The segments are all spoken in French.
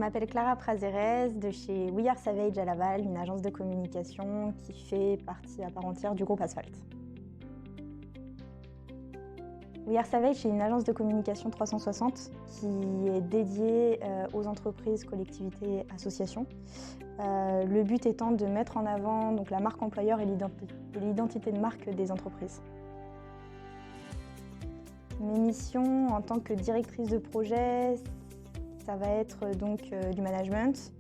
Je m'appelle Clara Prazeres de chez We Are Savage à Laval, une agence de communication qui fait partie à part entière du groupe Asphalt. We Are Savage est une agence de communication 360 qui est dédiée aux entreprises, collectivités, associations. Le but étant de mettre en avant donc, la marque employeur et l'identité de marque des entreprises. Mes missions en tant que directrice de projet, ça va être donc du management,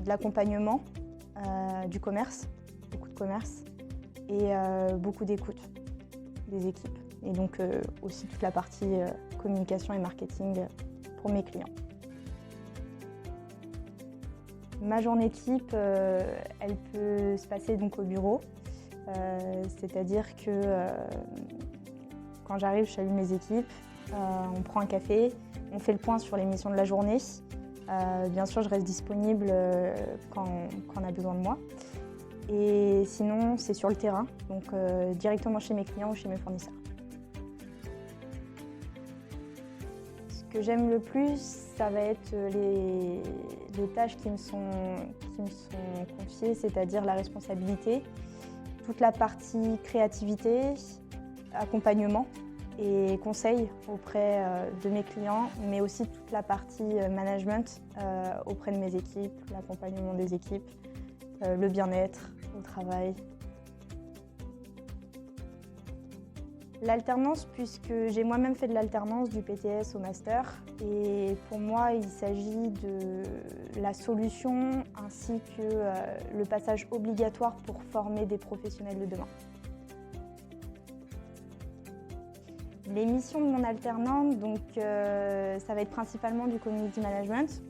de l'accompagnement, du commerce, beaucoup de commerce et beaucoup d'écoute des équipes. Et donc aussi toute la partie communication et marketing pour mes clients. Ma journée type, elle peut se passer donc au bureau, c'est-à-dire que quand j'arrive, je salue mes équipes, on prend un café, on fait le point sur les missions de la journée. Bien sûr, je reste disponible quand on a besoin de moi. Et sinon, c'est sur le terrain, donc directement chez mes clients ou chez mes fournisseurs. Ce que j'aime le plus, ça va être les tâches qui me sont confiées, c'est-à-dire la responsabilité, toute la partie créativité, accompagnement et conseil auprès de mes clients, mais aussi toute la partie management auprès de mes équipes, l'accompagnement des équipes, le bien-être au travail. L'alternance, puisque j'ai moi-même fait de l'alternance du PTS au master, et pour moi il s'agit de la solution ainsi que le passage obligatoire pour former des professionnels de demain. Les missions de mon alternante, donc, ça va être principalement du community management,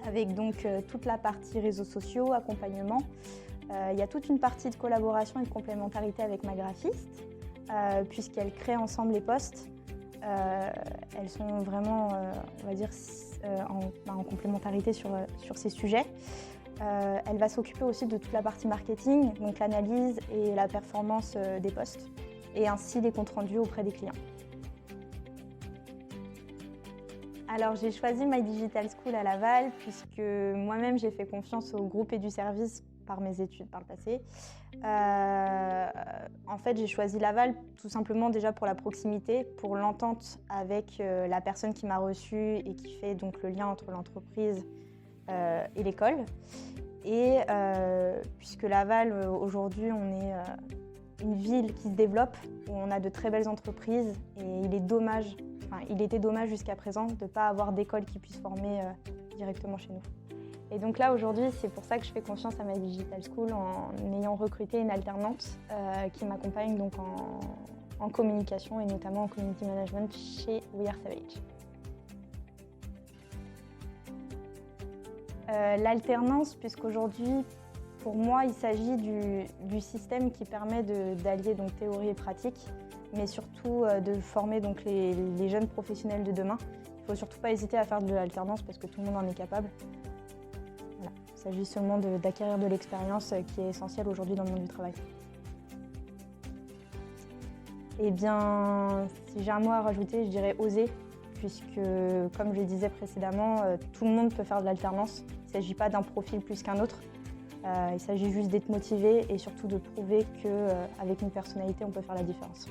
avec donc toute la partie réseaux sociaux, accompagnement. Il y a toute une partie de collaboration et de complémentarité avec ma graphiste, puisqu'elles créent ensemble les posts. Elles sont vraiment, on va dire, en complémentarité sur ces sujets. Elle va s'occuper aussi de toute la partie marketing, donc l'analyse et la performance des posts, et ainsi les comptes rendus auprès des clients. Alors j'ai choisi My Digital School à Laval puisque moi-même j'ai fait confiance au groupe Eduservice par mes études par le passé. En fait j'ai choisi Laval tout simplement déjà pour la proximité, pour l'entente avec la personne qui m'a reçue et qui fait donc le lien entre l'entreprise et l'école. Et puisque Laval aujourd'hui on est une ville qui se développe, où on a de très belles entreprises et il était dommage jusqu'à présent de ne pas avoir d'école qui puisse former directement chez nous. Et donc là aujourd'hui c'est pour ça que je fais confiance à My Digital School en ayant recruté une alternante qui m'accompagne donc en communication et notamment en community management chez We Are Savage. L'alternance, puisqu'aujourd'hui pour moi, il s'agit du système qui permet d'allier donc théorie et pratique, mais surtout de former donc les jeunes professionnels de demain. Il ne faut surtout pas hésiter à faire de l'alternance parce que tout le monde en est capable. Voilà. Il s'agit seulement d'acquérir de l'expérience qui est essentielle aujourd'hui dans le monde du travail. Eh bien, si j'ai un mot à rajouter, je dirais oser, puisque comme je le disais précédemment, tout le monde peut faire de l'alternance. Il ne s'agit pas d'un profil plus qu'un autre. Il s'agit juste d'être motivé et surtout de prouver qu'avec une personnalité, on peut faire la différence.